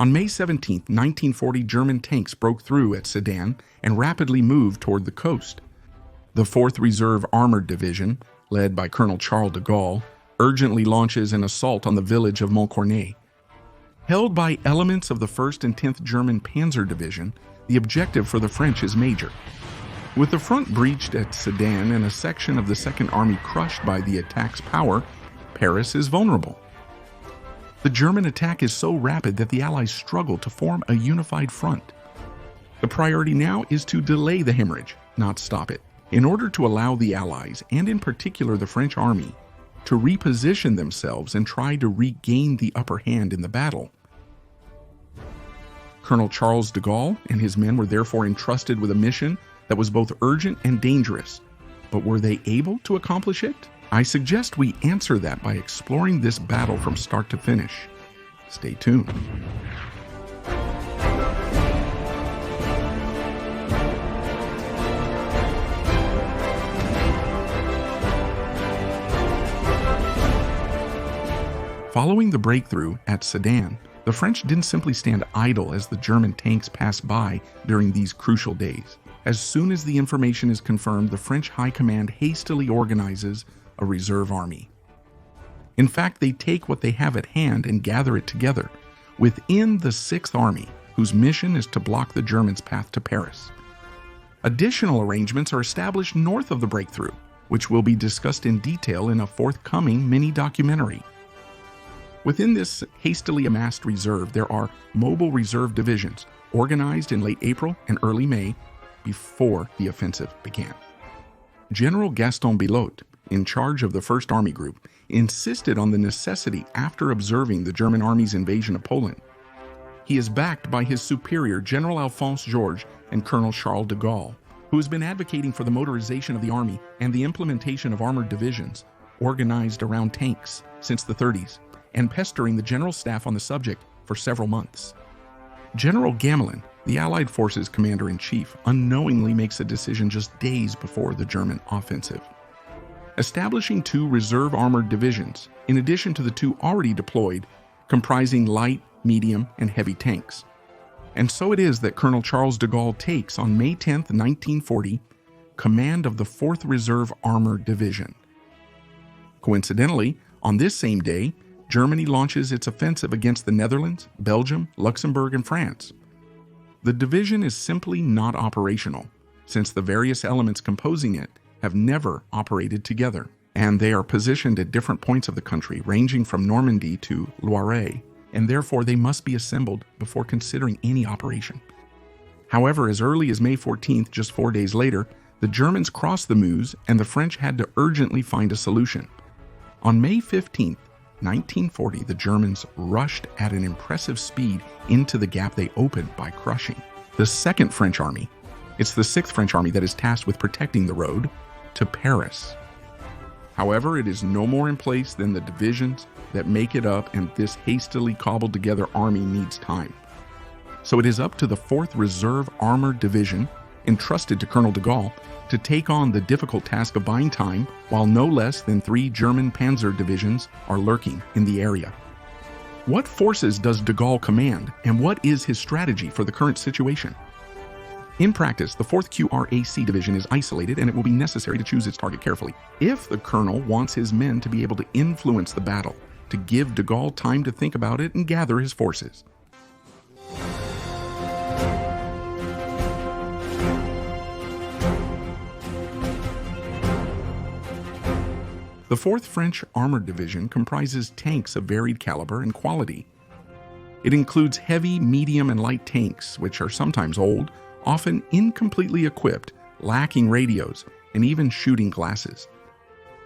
On May 17, 1940, German tanks broke through at Sedan and rapidly moved toward the coast. The 4th Reserve Armored Division, led by Colonel Charles de Gaulle, urgently launches an assault on the village of Montcornet. Held by elements of the 1st and 10th German Panzer Division, the objective for the French is major. With the front breached at Sedan and a section of the Second Army crushed by the attack's power, Paris is vulnerable. The German attack is so rapid that the Allies struggle to form a unified front. The priority now is to delay the hemorrhage, not stop it, in order to allow the Allies, and in particular the French army, to reposition themselves and try to regain the upper hand in the battle. Colonel Charles de Gaulle and his men were therefore entrusted with a mission that was both urgent and dangerous. But were they able to accomplish it? I suggest we answer that by exploring this battle from start to finish. Stay tuned. Following the breakthrough at Sedan, the French didn't simply stand idle as the German tanks passed by during these crucial days. As soon as the information is confirmed, the French High Command hastily organizes a reserve army. In fact, they take what they have at hand and gather it together within the 6th Army, whose mission is to block the Germans' path to Paris. Additional arrangements are established north of the breakthrough, which will be discussed in detail in a forthcoming mini-documentary. Within this hastily amassed reserve, there are mobile reserve divisions organized in late April and early May before the offensive began. General Gaston Billaud, in charge of the 1st Army Group, insisted on the necessity after observing the German army's invasion of Poland. He is backed by his superior, General Alphonse Georges and Colonel Charles de Gaulle, who has been advocating for the motorization of the army and the implementation of armored divisions organized around tanks since the 30s, and pestering the general staff on the subject for several months. General Gamelin, the Allied forces commander-in-chief, unknowingly makes a decision just days before the German offensive, establishing 2 reserve armored divisions, in addition to the 2 already deployed, comprising light, medium, and heavy tanks. And so it is that Colonel Charles de Gaulle takes, on May 10, 1940, command of the 4th Reserve Armored Division. Coincidentally, on this same day, Germany launches its offensive against the Netherlands, Belgium, Luxembourg, and France. The division is simply not operational, since the various elements composing it have never operated together, and they are positioned at different points of the country, ranging from Normandy to Loire, and therefore they must be assembled before considering any operation. However, as early as May 14th, just 4 days later, the Germans crossed the Meuse, and the French had to urgently find a solution. On May 15th, 1940, the Germans rushed at an impressive speed into the gap they opened by crushing the 2nd French Army. It's the 6th French Army that is tasked with protecting the road to Paris. However, it is no more in place than the divisions that make it up, and this hastily cobbled together army needs time. So it is up to the 4th Reserve Armored Division, entrusted to Colonel de Gaulle, to take on the difficult task of buying time while no less than 3 German panzer divisions are lurking in the area. What forces does de Gaulle command, and what is his strategy for the current situation? In practice, the 4th QRAC division is isolated, and it will be necessary to choose its target carefully. If the colonel wants his men to be able to influence the battle, to give de Gaulle time to think about it and gather his forces. The 4th French Armored Division comprises tanks of varied caliber and quality. It includes heavy, medium, and light tanks, which are sometimes old, often incompletely equipped, lacking radios, and even shooting glasses.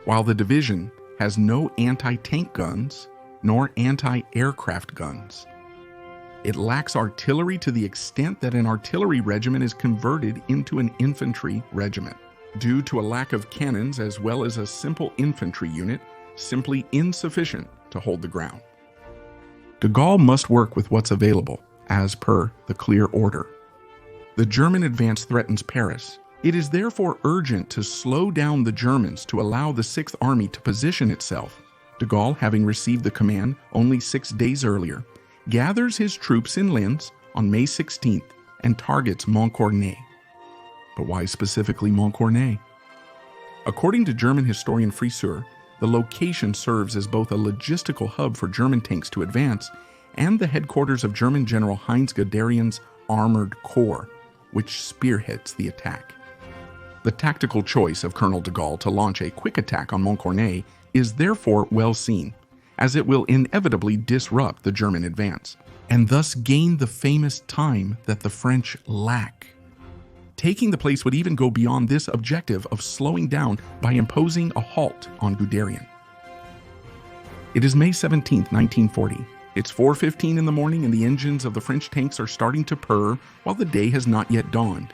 While the division has no anti-tank guns, nor anti-aircraft guns. It lacks artillery to the extent that an artillery regiment is converted into an infantry regiment, due to a lack of cannons as well as a simple infantry unit, simply insufficient to hold the ground. De Gaulle must work with what's available, as per the clear order. The German advance threatens Paris. It is therefore urgent to slow down the Germans to allow the 6th Army to position itself, de Gaulle having received the command only 6 days earlier, gathers his troops in Linz on May 16th and targets Montcornet. But why specifically Montcornet? According to German historian Friseur, the location serves as both a logistical hub for German tanks to advance and the headquarters of German General Heinz Guderian's Armored Corps, which spearheads the attack. The tactical choice of Colonel de Gaulle to launch a quick attack on Montcornet is therefore well seen, as it will inevitably disrupt the German advance, and thus gain the famous time that the French lack. Taking the place would even go beyond this objective of slowing down by imposing a halt on Guderian. It is May 17, 1940. It's 4:15 in the morning and the engines of the French tanks are starting to purr while the day has not yet dawned.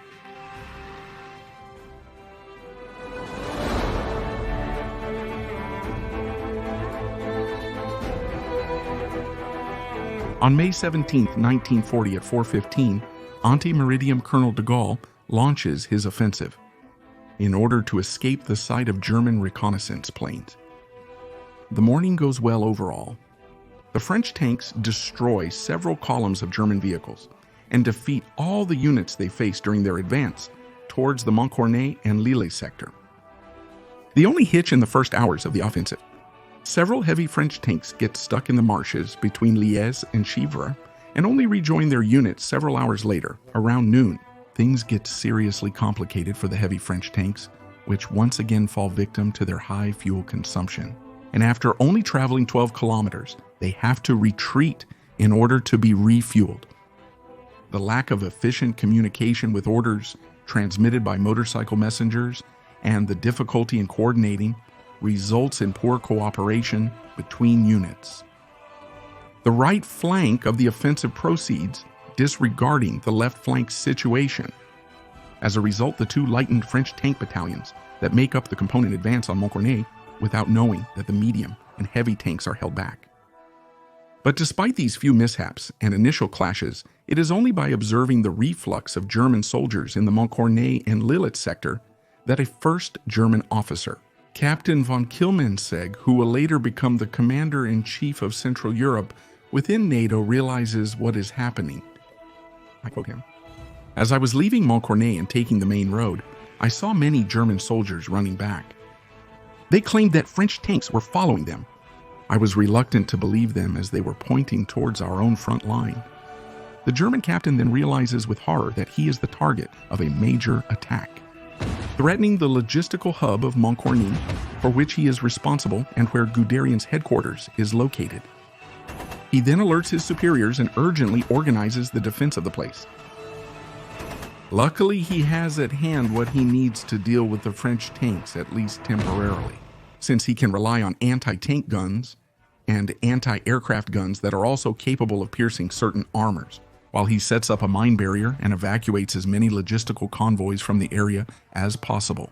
On May 17, 1940 at 4:15, Ante-Meridium Colonel de Gaulle launches his offensive in order to escape the sight of German reconnaissance planes. The morning goes well overall. The French tanks destroy several columns of German vehicles and defeat all the units they faced during their advance towards the Montcornet and Lille sector. The only hitch in the first hours of the offensive: several heavy French tanks get stuck in the marshes between Liège and Chivres and only rejoin their units several hours later, around noon. Things get seriously complicated for the heavy French tanks, which once again fall victim to their high fuel consumption. And after only traveling 12 kilometers, they have to retreat in order to be refueled. The lack of efficient communication with orders transmitted by motorcycle messengers and the difficulty in coordinating results in poor cooperation between units. The right flank of the offensive proceeds, disregarding the left flank's situation. As a result, the two lightened French tank battalions that make up the component advance on Montcornet without knowing that the medium and heavy tanks are held back. But despite these few mishaps and initial clashes, it is only by observing the reflux of German soldiers in the Montcornet and Lillet sector that a first German officer, Captain von Kilmansegg, who will later become the Commander-in-Chief of Central Europe within NATO, realizes what is happening. I quote him: "As I was leaving Montcornet and taking the main road, I saw many German soldiers running back. They claimed that French tanks were following them. I was reluctant to believe them as they were pointing towards our own front line. The German captain then realizes with horror that he is the target of a major attack, threatening the logistical hub of Montcornet, for which he is responsible and where Guderian's headquarters is located. He then alerts his superiors and urgently organizes the defense of the place. Luckily, he has at hand what he needs to deal with the French tanks, at least temporarily, since he can rely on anti-tank guns and anti-aircraft guns that are also capable of piercing certain armors, while he sets up a mine barrier and evacuates as many logistical convoys from the area as possible.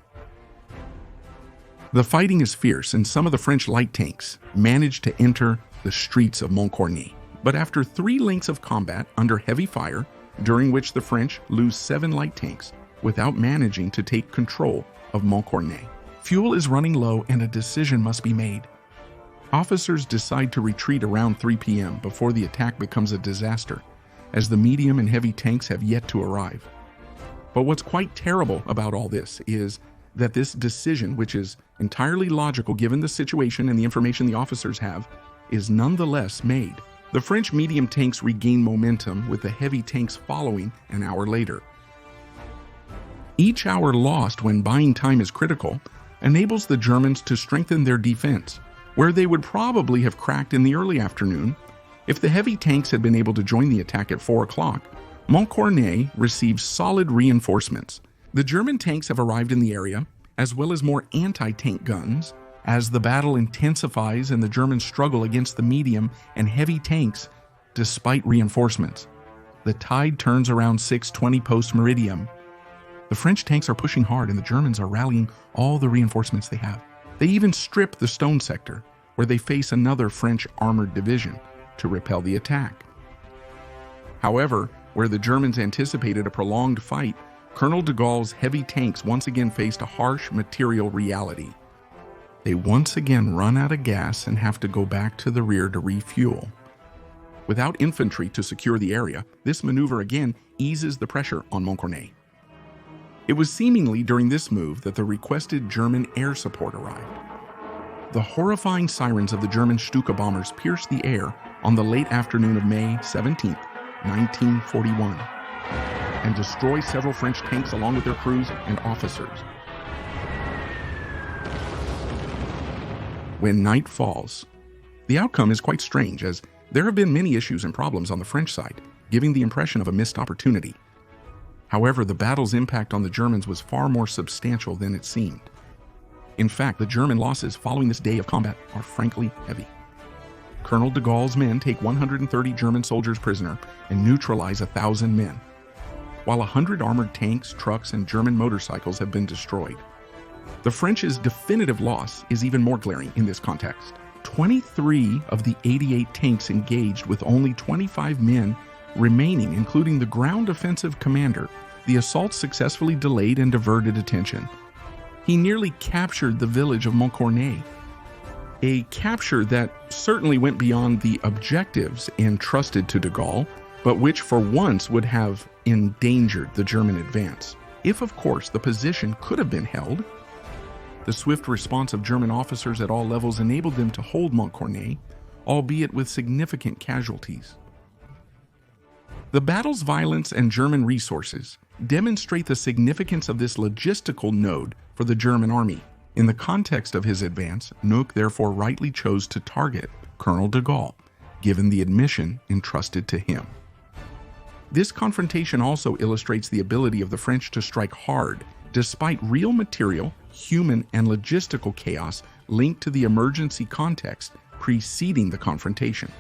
The fighting is fierce, and some of the French light tanks manage to enter the streets of Montcornet. But after 3 lengths of combat under heavy fire, during which the French lose 7 light tanks without managing to take control of Montcornet, fuel is running low and a decision must be made. Officers decide to retreat around 3 p.m. before the attack becomes a disaster, as the medium and heavy tanks have yet to arrive. But what's quite terrible about all this is that this decision, which is entirely logical given the situation and the information the officers have, is nonetheless made. The French medium tanks regain momentum, with the heavy tanks following an hour later. Each hour lost when buying time is critical enables the Germans to strengthen their defense, where they would probably have cracked in the early afternoon. If the heavy tanks had been able to join the attack at 4 o'clock, Montcornet receives solid reinforcements. The German tanks have arrived in the area, as well as more anti-tank guns. As the battle intensifies and the Germans struggle against the medium and heavy tanks despite reinforcements, the tide turns around 6:20 post-meridium. The French tanks are pushing hard and the Germans are rallying all the reinforcements they have. They even strip the stone sector, where they face another French armored division, to repel the attack. However, where the Germans anticipated a prolonged fight, Colonel de Gaulle's heavy tanks once again faced a harsh material reality. They once again run out of gas and have to go back to the rear to refuel. Without infantry to secure the area, this maneuver again eases the pressure on Montcornet. It was seemingly during this move that the requested German air support arrived. The horrifying sirens of the German Stuka bombers pierced the air on the late afternoon of May 17, 1941, and destroyed several French tanks along with their crews and officers. When night falls, the outcome is quite strange, as there have been many issues and problems on the French side, giving the impression of a missed opportunity. However, the battle's impact on the Germans was far more substantial than it seemed. In fact, the German losses following this day of combat are frankly heavy. Colonel de Gaulle's men take 130 German soldiers prisoner and neutralize 1,000 men, while 100 armored tanks, trucks, and German motorcycles have been destroyed. The French's definitive loss is even more glaring in this context. 23 of the 88 tanks engaged, with only 25 men remaining, including the ground offensive commander. The assault successfully delayed and diverted attention. He nearly captured the village of Montcornet, a capture that certainly went beyond the objectives entrusted to de Gaulle, but which for once would have endangered the German advance, if of course the position could have been held. The swift response of German officers at all levels enabled them to hold Montcornet, albeit with significant casualties. The battle's violence and German resources demonstrate the significance of this logistical node for the German army. In the context of his advance, Nock therefore rightly chose to target Colonel de Gaulle, given the admission entrusted to him. This confrontation also illustrates the ability of the French to strike hard, despite real material, human, and logistical chaos linked to the emergency context preceding the confrontation.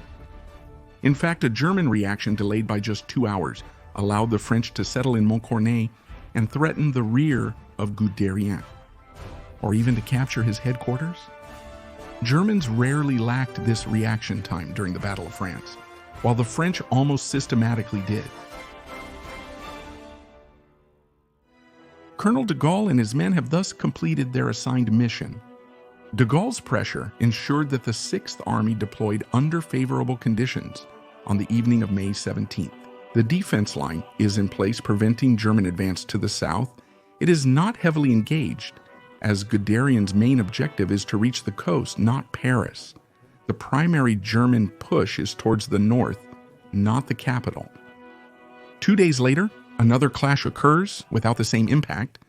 In fact, a German reaction delayed by just 2 hours allowed the French to settle in Montcornet and threaten the rear of Guderian, or even to capture his headquarters. Germans rarely lacked this reaction time during the Battle of France, while the French almost systematically did. Colonel de Gaulle and his men have thus completed their assigned mission. De Gaulle's pressure ensured that the 6th Army deployed under favorable conditions on the evening of May 17th. The defense line is in place, preventing German advance to the south. It is not heavily engaged, as Guderian's main objective is to reach the coast, not Paris. The primary German push is towards the north, not the capital. 2 days later, another clash occurs without the same impact.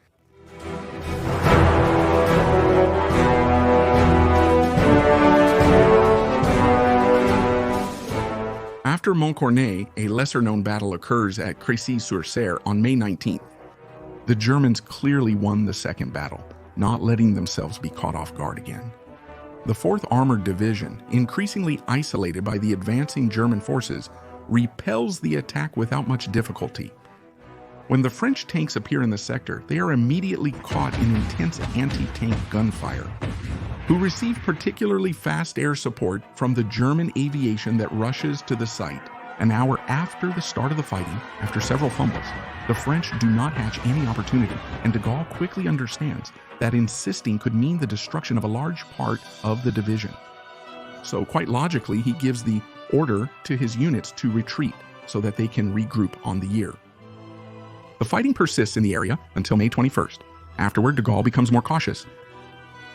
After Montcornet, a lesser-known battle occurs at Crécy-sur-Serre on May 19th. The Germans clearly won the second battle, not letting themselves be caught off guard again. The 4th Armored Division, increasingly isolated by the advancing German forces, repels the attack without much difficulty. When the French tanks appear in the sector, they are immediately caught in intense anti-tank gunfire, who receive particularly fast air support from the German aviation that rushes to the site. An hour after the start of the fighting, after several fumbles, the French do not hatch any opportunity, and de Gaulle quickly understands that insisting could mean the destruction of a large part of the division. So quite logically, he gives the order to his units to retreat so that they can regroup on the Yser. The fighting persists in the area until May 21st. Afterward, de Gaulle becomes more cautious.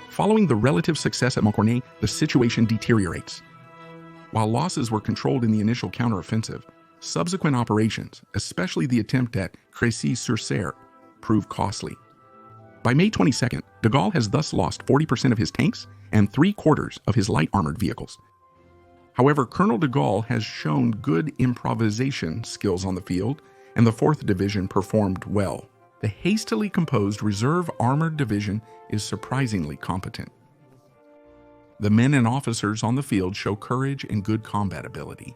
Following the relative success at Montcornet, the situation deteriorates. While losses were controlled in the initial counteroffensive, subsequent operations, especially the attempt at Crécy-sur-Serre, proved costly. By May 22nd, de Gaulle has thus lost 40% of his tanks and 3/4 of his light armored vehicles. However, Colonel de Gaulle has shown good improvisation skills on the field, and the 4th Division performed well. The hastily composed Reserve Armored Division is surprisingly competent. The men and officers on the field show courage and good combat ability.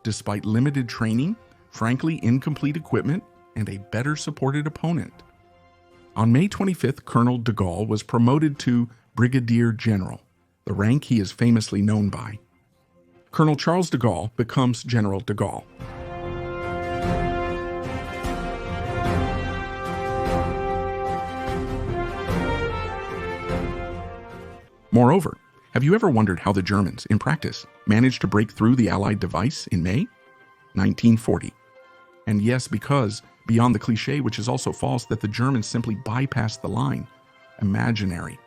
Despite limited training, frankly incomplete equipment, and a better supported opponent. On May 25th, Colonel de Gaulle was promoted to Brigadier General, the rank he is famously known by. Colonel Charles de Gaulle becomes General de Gaulle. Moreover, Have you ever wondered how the Germans, in practice, managed to break through the Allied device in May 1940? And yes, because, beyond the cliche, which is also false, that the Germans simply bypassed the line, imaginary.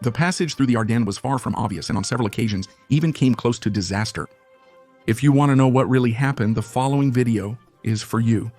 The passage through the Ardennes was far from obvious and on several occasions even came close to disaster. If you want to know what really happened, the following video is for you.